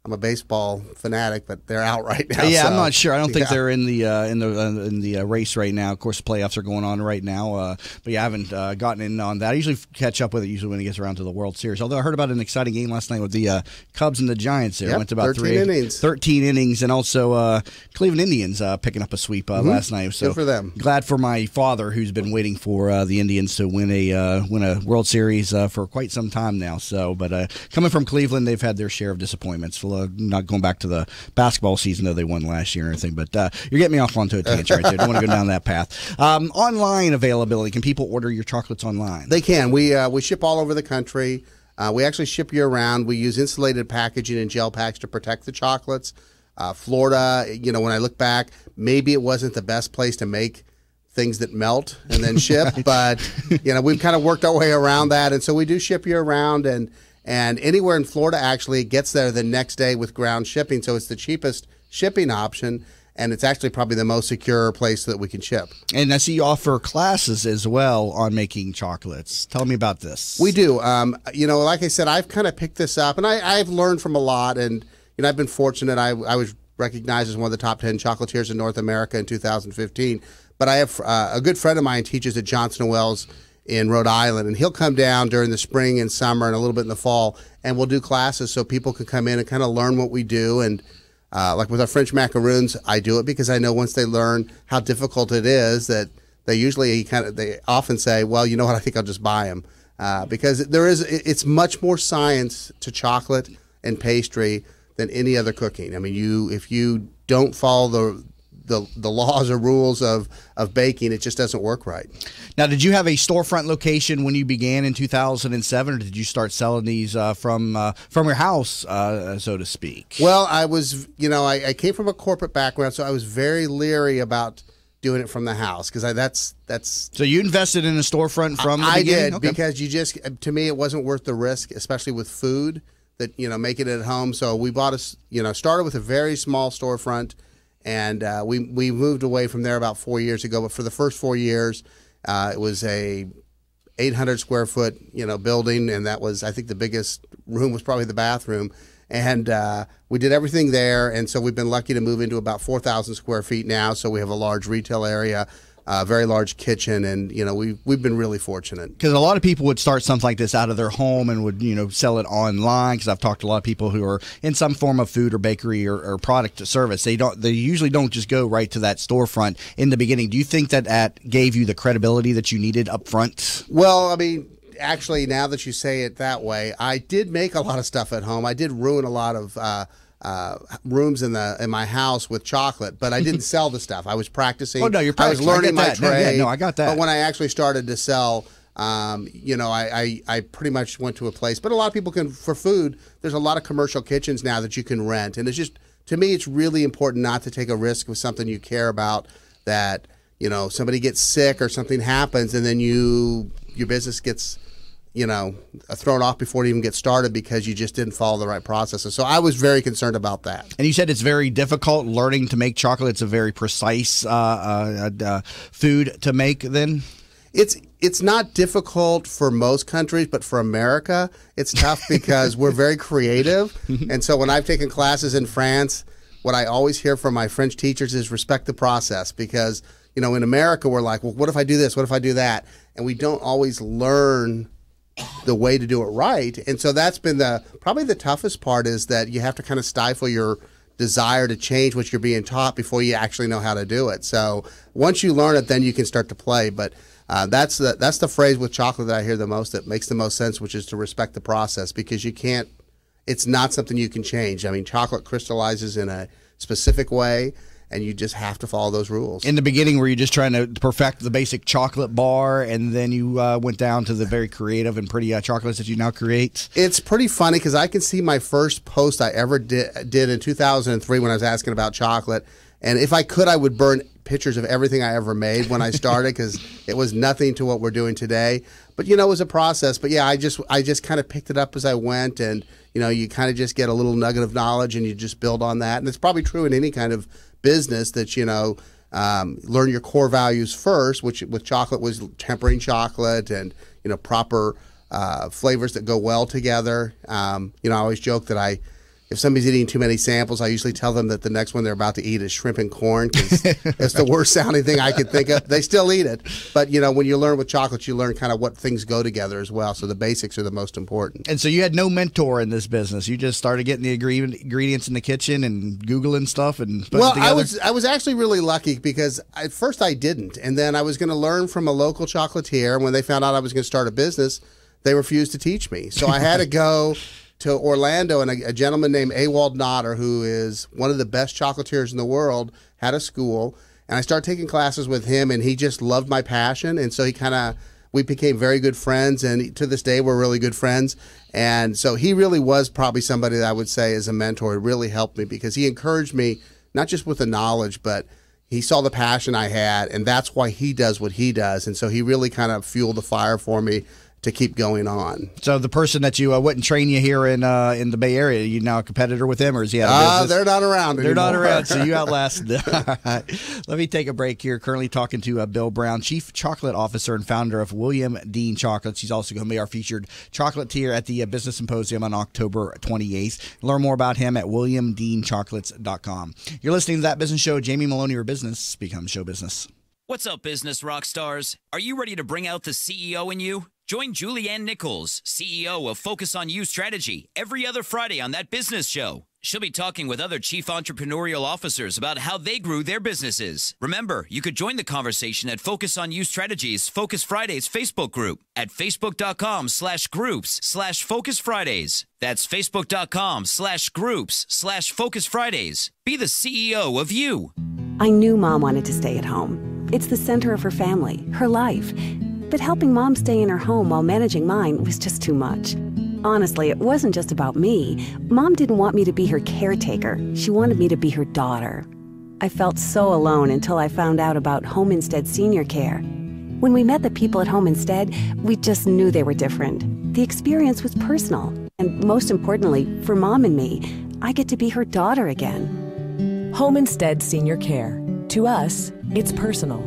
I'm a baseball fanatic, but they're out right now. Yeah, so, I'm not sure. I don't think they're in the race right now. Of course, the playoffs are going on right now. But yeah, I haven't gotten in on that. I usually catch up with it when it gets around to the World Series. Although I heard about an exciting game last night with the Cubs and the Giants. There went to about 13 innings, and also Cleveland Indians picking up a sweep last night. So good for them. Glad for my father, who's been waiting for the Indians to win a World Series for quite some time now. So, but coming from Cleveland, they've had their share of disappointments. well. Not going back to the basketball season, though they won last year or anything, but you're getting me off onto a tangent right there. Don't want to go down that path. Online availability. Can people order your chocolates online? They can. We ship all over the country. We actually ship year-round. We use insulated packaging and gel packs to protect the chocolates. Florida, when I look back, maybe it wasn't the best place to make things that melt and then ship, but we've kind of worked our way around that, and so we do ship year-round, and anywhere in Florida actually gets there the next day with ground shipping, so it's the cheapest shipping option. And it's actually probably the most secure place that we can ship. And I see you offer classes as well on making chocolates. Tell me about this. We do. Like I said, I've kind of picked this up, and I've learned from a lot. And I've been fortunate. I was recognized as one of the top 10 chocolatiers in North America in 2015. But I have a good friend of mine teaches at Johnson & Wales in Rhode Island, and he'll come down during the spring and summer and a little bit in the fall, and we'll do classes so people can come in and kind of learn what we do. And like with our French macaroons, I do it because I know once they learn how difficult it is, that they often say, well, you know what, I think I'll just buy them. Because it's much more science to chocolate and pastry than any other cooking. I mean, if you don't follow the laws or rules of baking, it just doesn't work right. Now, did you have a storefront location when you began in 2007, or did you start selling these from your house, so to speak? Well, I was, I came from a corporate background, so I was very leery about doing it from the house because that's. So you invested in a storefront from the beginning? I did because to me, it wasn't worth the risk, especially with food. That making it at home. So we bought started with a very small storefront. And we moved away from there about 4 years ago. But for the first 4 years, it was a 800 square foot building, and that was, I think, the biggest room was probably the bathroom. And we did everything there, and so we've been lucky to move into about 4,000 square feet now. So we have a large retail area, a very large kitchen, and we've been really fortunate. Because a lot of people would start something like this out of their home and would sell it online. Because I've talked to a lot of people who are in some form of food or bakery or product service. They usually don't just go right to that storefront in the beginning. Do you think that gave you the credibility that you needed up front? Well, I mean, actually, now that you say it that way, I did make a lot of stuff at home. I did ruin a lot of rooms in my house with chocolate, but I didn't sell the stuff. I was practicing. Oh no, you're practicing. I was learning my trade. No, I got that. But when I actually started to sell, I pretty much went to a place. But a lot of people can, for food, there's a lot of commercial kitchens now that you can rent, and it's just, to me, it's really important not to take a risk with something you care about. That somebody gets sick or something happens, and then your business gets thrown off before it even gets started because you just didn't follow the right processes. So I was very concerned about that. And you said it's very difficult learning to make chocolate. It's a very precise food to make then? It's not difficult for most countries, but for America, it's tough because we're very creative. And so when I've taken classes in France, what I always hear from my French teachers is respect the process because, in America, we're like, well, what if I do this? What if I do that? And we don't always learn the way to do it right. And so that's been probably the toughest part, is that you have to kind of stifle your desire to change what you're being taught before you actually know how to do it. So once you learn it, then you can start to play. But that's the phrase with chocolate that I hear the most, that makes the most sense, which is to respect the process, because it's not something you can change. I mean, chocolate crystallizes in a specific way, and you just have to follow those rules. In the beginning, were you just trying to perfect the basic chocolate bar, and then you went down to the very creative and pretty chocolates that you now create? It's pretty funny because I can see my first post I ever did in 2003 when I was asking about chocolate. And if I could, I would burn pictures of everything I ever made when I started, because it was nothing to what we're doing today. But, it was a process. But, yeah, I just kind of picked it up as I went. And, you kind of just get a little nugget of knowledge and you just build on that. And it's probably true in any kind of business that, learn your core values first, which with chocolate was tempering chocolate and, proper flavors that go well together. I always joke that if somebody's eating too many samples, I usually tell them that the next one they're about to eat is shrimp and corn, because it's the worst sounding thing I could think of. They still eat it. But, when you learn with chocolate, you learn kind of what things go together as well. So the basics are the most important. And so you had no mentor in this business. You just started getting the ingredients in the kitchen and Googling stuff and putting it together? I was actually really lucky, because at first I didn't. And then I was going to learn from a local chocolatier. And when they found out I was going to start a business, they refused to teach me. So I had to go to Orlando, and a gentleman named Awald Notter, who is one of the best chocolatiers in the world, had a school. And I started taking classes with him, and he just loved my passion. And so we became very good friends, and to this day, we're really good friends. And so he really was probably somebody that I would say is a mentor. He really helped me because he encouraged me, not just with the knowledge, but he saw the passion I had, and that's why he does what he does. And so he really kind of fueled the fire for me to keep going on. So the person that you wouldn't train you here in the Bay Area, are you now a competitor with him, or is he out of business? They're not around anymore. They're not around, so you outlasted them. All right. Let me take a break here. Currently talking to Bill Brown, Chief Chocolate Officer and founder of William Dean Chocolates. He's also going to be our featured chocolatier at the Business Symposium on October 28th. Learn more about him at williamdeanchocolates.com. You're listening to That Business Show. Jamie Maloney, where business becomes show business. What's up, business rock stars? Are you ready to bring out the CEO in you? Join Julianne Nichols, CEO of Focus on You Strategy, every other Friday on That Business Show. She'll be talking with other chief entrepreneurial officers about how they grew their businesses. Remember, you could join the conversation at Focus on You Strategies Focus Fridays Facebook group at facebook.com/groups/Focus Fridays. That's facebook.com/groups/Focus Fridays. Be the CEO of you. I knew Mom wanted to stay at home. It's the center of her family, her life. But helping Mom stay in her home while managing mine was just too much. Honestly, it wasn't just about me. Mom didn't want me to be her caretaker. She wanted me to be her daughter. I felt so alone until I found out about Home Instead Senior Care. When we met the people at Home Instead, we just knew they were different. The experience was personal. And most importantly, for Mom and me, I get to be her daughter again. Home Instead Senior Care. To us, it's personal.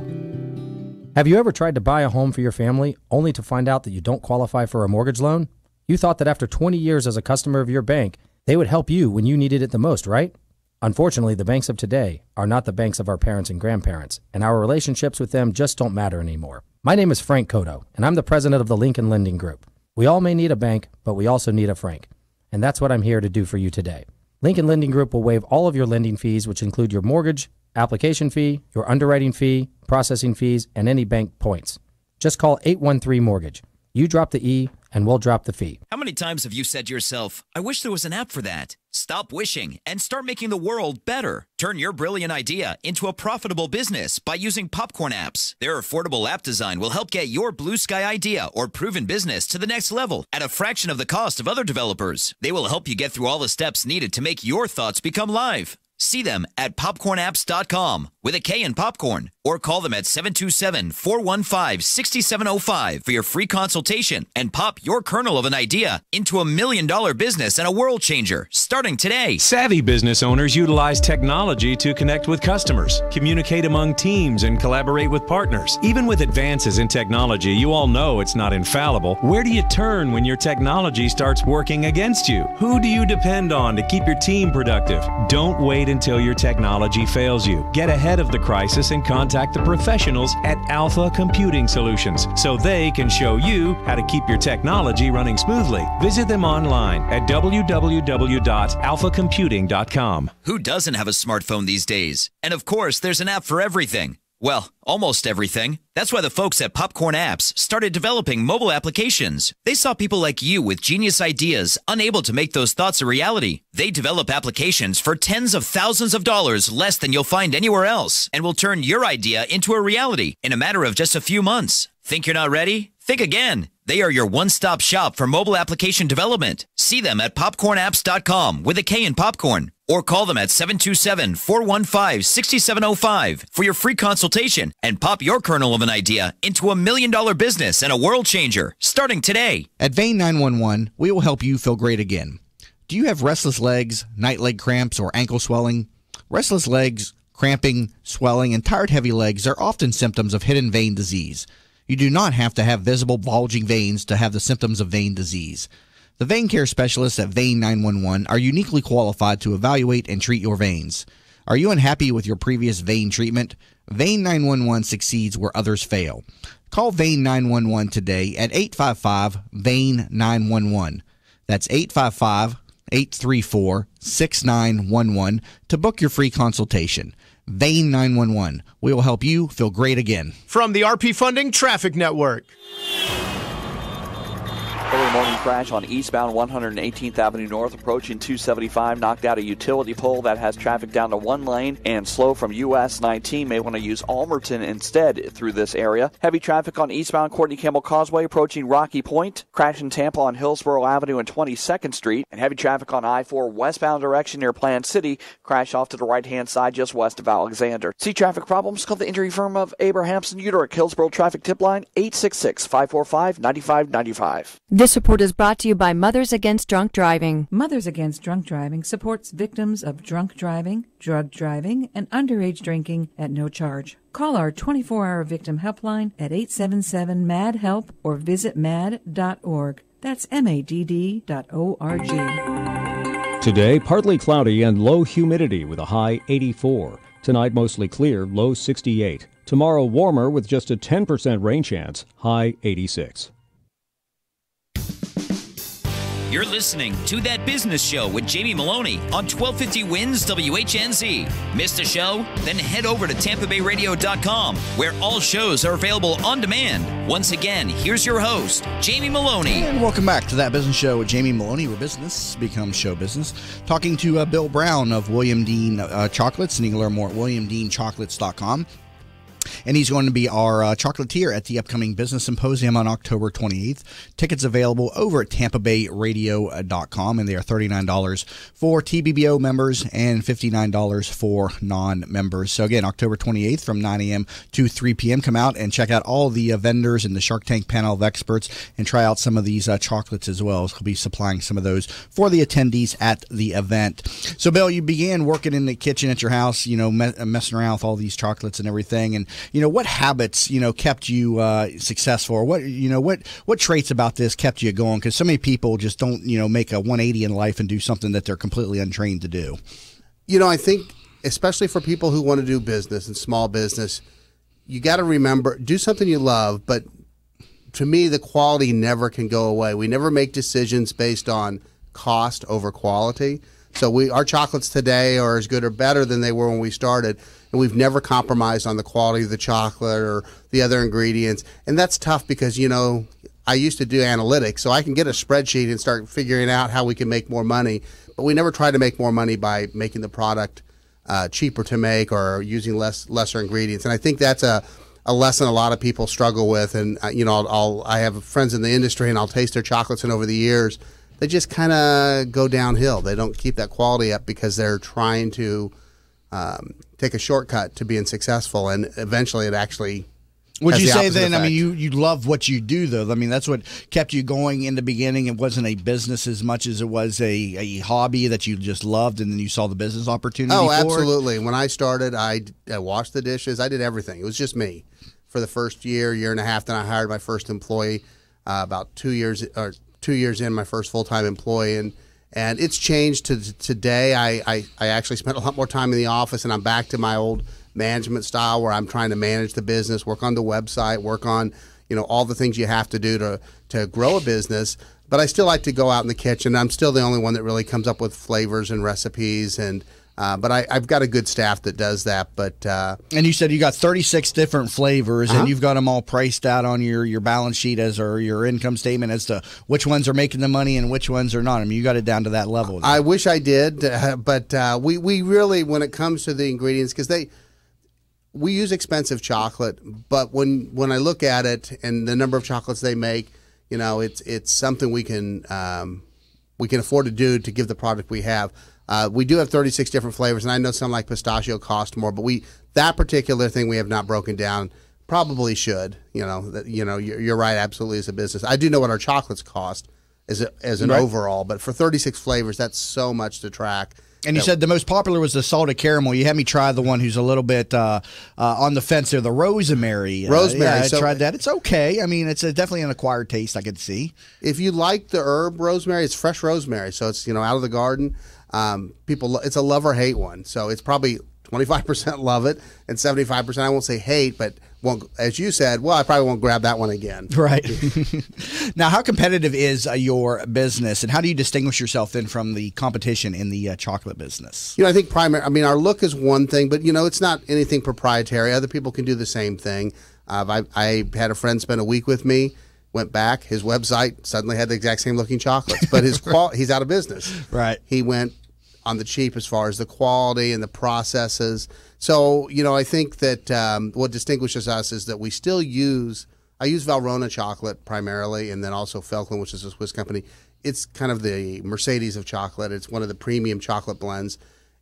Have you ever tried to buy a home for your family only to find out that you don't qualify for a mortgage loan? You thought that after 20 years as a customer of your bank, they would help you when you needed it the most, right? Unfortunately, the banks of today are not the banks of our parents and grandparents, and our relationships with them just don't matter anymore. My name is Frank Cotto, and I'm the president of the Lincoln Lending Group. We all may need a bank, but we also need a Frank. And that's what I'm here to do for you today. Lincoln Lending Group will waive all of your lending fees, which include your mortgage, application fee, your underwriting fee, processing fees, and any bank points. Just call 813-MORTGAGE. You drop the E, and we'll drop the fee. How many times have you said to yourself, I wish there was an app for that? Stop wishing and start making the world better. Turn your brilliant idea into a profitable business by using Popcorn apps. Their affordable app design will help get your blue sky idea or proven business to the next level at a fraction of the cost of other developers. They will help you get through all the steps needed to make your thoughts become live. See them at popcornapps.com with a K in popcorn, or call them at 727-415-6705 for your free consultation and pop your kernel of an idea into $1 million business and a world changer starting today. Savvy business owners utilize technology to connect with customers, communicate among teams, and collaborate with partners. Even with advances in technology, you all know it's not infallible. Where do you turn when your technology starts working against you? Who do you depend on to keep your team productive? Don't wait until your technology fails you. Get ahead of the crisis and contact the professionals at Alpha Computing Solutions so they can show you how to keep your technology running smoothly. Visit them online at www.alphacomputing.com. Who doesn't have a smartphone these days? And of course, there's an app for everything. Well, almost everything. That's why the folks at Popcorn Apps started developing mobile applications. They saw people like you with genius ideas, unable to make those thoughts a reality. They develop applications for tens of thousands of dollars less than you'll find anywhere else, and will turn your idea into a reality in a matter of just a few months. Think you're not ready? Think again. They are your one-stop shop for mobile application development. See them at popcornapps.com with a K in popcorn, or call them at 727-415-6705 for your free consultation and pop your kernel of an idea into $1 million business and a world changer starting today. At Vein 911, we will help you feel great again. Do you have restless legs, night leg cramps, or ankle swelling? Restless legs, cramping, swelling, and tired heavy legs are often symptoms of hidden vein disease. You do not have to have visible bulging veins to have the symptoms of vein disease. The vein care specialists at Vein 911 are uniquely qualified to evaluate and treat your veins. Are you unhappy with your previous vein treatment? Vein 911 succeeds where others fail. Call Vein 911 today at 855-VEIN-911. That's 855-834-6911 to book your free consultation. Vein 911. We will help you feel great again. From the RP Funding Traffic Network. Early morning crash on eastbound 118th Avenue North approaching 275 knocked out a utility pole that has traffic down to one lane and slow from US 19. May want to use Almerton instead through this area. Heavy traffic on eastbound Courtney Campbell Causeway approaching Rocky Point. Crash in Tampa on Hillsborough Avenue and 22nd Street. And heavy traffic on I-4 westbound direction near Plant City. Crash off to the right-hand side just west of Alexander. See traffic problems? Call the injury firm of Abrahamson Uterick. Hillsborough Traffic Tip Line 866-545-9595. This report is brought to you by Mothers Against Drunk Driving. Mothers Against Drunk Driving supports victims of drunk driving, drug driving, and underage drinking at no charge. Call our 24-hour victim helpline at 877-MAD-HELP or visit mad.org. That's MADD.org. Today, partly cloudy and low humidity with a high 84. Tonight, mostly clear, low 68. Tomorrow, warmer with just a 10% rain chance, high 86. You're listening to That Business Show with Jamie Maloney on 1250 Wins WHNZ. Missed a show? Then head over to TampaBayRadio.com, where all shows are available on demand. Once again, here's your host, Jamie Maloney. And welcome back to That Business Show with Jamie Maloney, where business becomes show business. Talking to Bill Brown of William Dean Chocolates, and you can learn more at WilliamDeanChocolates.com. And he's going to be our chocolatier at the upcoming Business Symposium on October 28th. Tickets available over at TampaBayRadio.com, and they are $39 for TBBO members and $59 for non-members. So again, October 28th from 9 a.m. to 3 p.m. Come out and check out all the vendors and the Shark Tank panel of experts and try out some of these chocolates as well. So he'll be supplying some of those for the attendees at the event. So Bill, you began working in the kitchen at your house, messing around with all these chocolates and everything. And what habits, kept you successful, or what traits about this kept you going? Because so many people just don't, make a 180 in life and do something that they're completely untrained to do. I think especially for people who want to do business and small business, you got to remember, do something you love. But to me, the quality never can go away. We never make decisions based on cost over quality. So our chocolates today are as good or better than they were when we started, and we've never compromised on the quality of the chocolate or the other ingredients. And that's tough because, I used to do analytics, so I can get a spreadsheet and start figuring out how we can make more money. But we never try to make more money by making the product cheaper to make or using lesser ingredients. And I think that's a lesson a lot of people struggle with. And, I have friends in the industry, and I'll taste their chocolates, and over the years, they just kind of go downhill. They don't keep that quality up because they're trying to take a shortcut to being successful, and eventually it actually Would you say then, effect. you love what you do, though? I mean, that's what kept you going in the beginning. It wasn't a business as much as it was a hobby that you just loved, and then you saw the business opportunity for it? Absolutely. When I started, I washed the dishes. I did everything. It was just me for the first year and a half. Then I hired my first employee about 2 years in, my first full-time employee, and it's changed to today. I actually spent a lot more time in the office, and I'm back to my old management style where I'm trying to manage the business, work on the website, work on all the things you have to do to grow a business. But I still like to go out in the kitchen. I'm still the only one that really comes up with flavors and recipes, but I've got a good staff that does that. But and you said you got 36 different flavors, and you've got them all priced out on your balance sheet or your income statement as to which ones are making the money and which ones are not. I mean, you got it down to that level. I wish I did, but we really, when it comes to the ingredients, because we use expensive chocolate, but when I look at it and the number of chocolates they make, it's something we can afford to do to give the product we have. We do have 36 different flavors, and I know some like pistachio cost more, but that particular thing we have not broken down. Probably should. You're right. Absolutely, as a business, I do know what our chocolates cost as an overall, but for 36 flavors, that's so much to track. And you said the most popular was the salted caramel. You had me try the one who's a little bit on the fence there, the rosemary. Rosemary. I tried that. It's okay. I mean, it's definitely an acquired taste, I could see. If you like the herb rosemary, it's fresh rosemary, so it's out of the garden. It's a love or hate one. So it's probably 25% love it and 75%, I won't say hate, but as you said, I probably won't grab that one again. Right. Now, how competitive is your business, and how do you distinguish yourself then from the competition in the chocolate business? I think our look is one thing, but it's not anything proprietary. Other people can do the same thing. I had a friend spend a week with me went back. His website suddenly had the exact same looking chocolates, but he's out of business. Right. He went on the cheap as far as the quality and the processes. So, I think that what distinguishes us is that we still I use Valrhona chocolate primarily, and then also Felklin, which is a Swiss company. It's kind of the Mercedes of chocolate. It's one of the premium chocolate blends.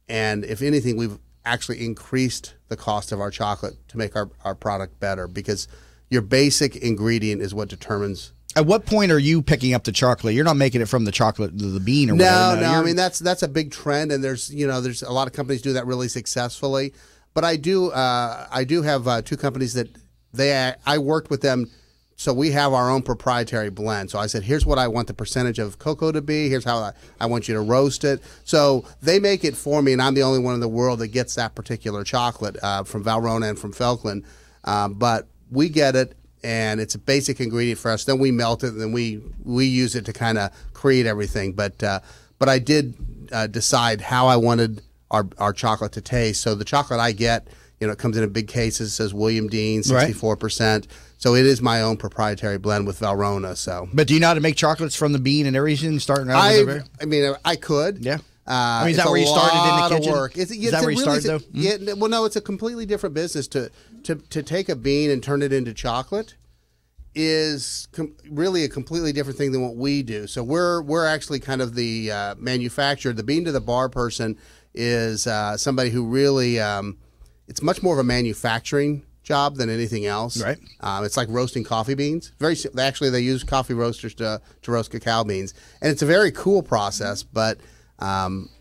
And if anything, we've actually increased the cost of our chocolate to make our product better, because your basic ingredient is what determines. At what point are you picking up the chocolate? You're not making it from the chocolate to the bean or whatever. No. I mean, that's a big trend, and there's a lot of companies do that really successfully. But I do have two companies that I worked with them, so we have our own proprietary blend. So I said, here's what I want the percentage of cocoa to be. Here's how I want you to roast it. So they make it for me, and I'm the only one in the world that gets that particular chocolate from Valrhona and from Felklin. But we get it, and it's a basic ingredient for us. Then we melt it, and then we use it to kind of create everything. But I did decide how I wanted our chocolate to taste. So the chocolate I get, it comes in big cases. It says William Dean, 64%. So it is my own proprietary blend with Valrhona. So, but do you know how to make chocolates from the bean and everything? Starting out, I mean, I could. Yeah. Is that where you started in the kitchen? Work. Is that where you started though? Yeah. Well, no, it's a completely different business. To take a bean and turn it into chocolate is really a completely different thing than what we do. So we're actually kind of the manufacturer. The bean to the bar person is somebody who really it's much more of a manufacturing job than anything else. Right. It's like roasting coffee beans. Actually, they use coffee roasters to roast cacao beans, and it's a very cool process. But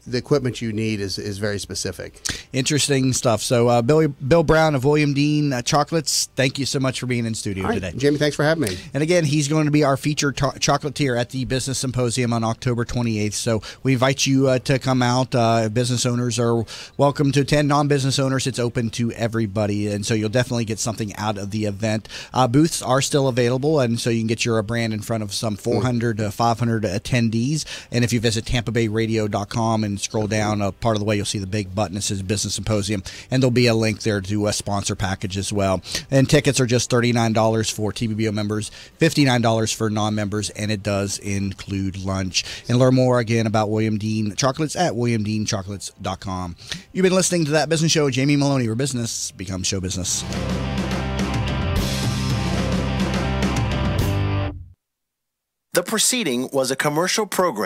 the equipment you need is very specific. Interesting stuff. So Bill Brown of William Dean Chocolates, thank you so much for being in studio today. Jamie, thanks for having me. And again, he's going to be our featured chocolatier at the Business Symposium on October 28th. So we invite you to come out. Business owners are welcome to attend. Non-business owners, it's open to everybody. And so you'll definitely get something out of the event. Booths are still available, and so you can get your brand in front of some 400 to 500 attendees. And if you visit TampaBayRadio.com and scroll down part of the way, you'll see the big button that says Business Symposium, and there'll be a link there to a sponsor package as well. And tickets are just $39 for TBBO members, $59 for non-members, and it does include lunch. And learn more again about William Dean Chocolates at WilliamDeanChocolates.com. You've been listening to That Business Show. Jamie Maloney, where business becomes show business. The preceding was a commercial program.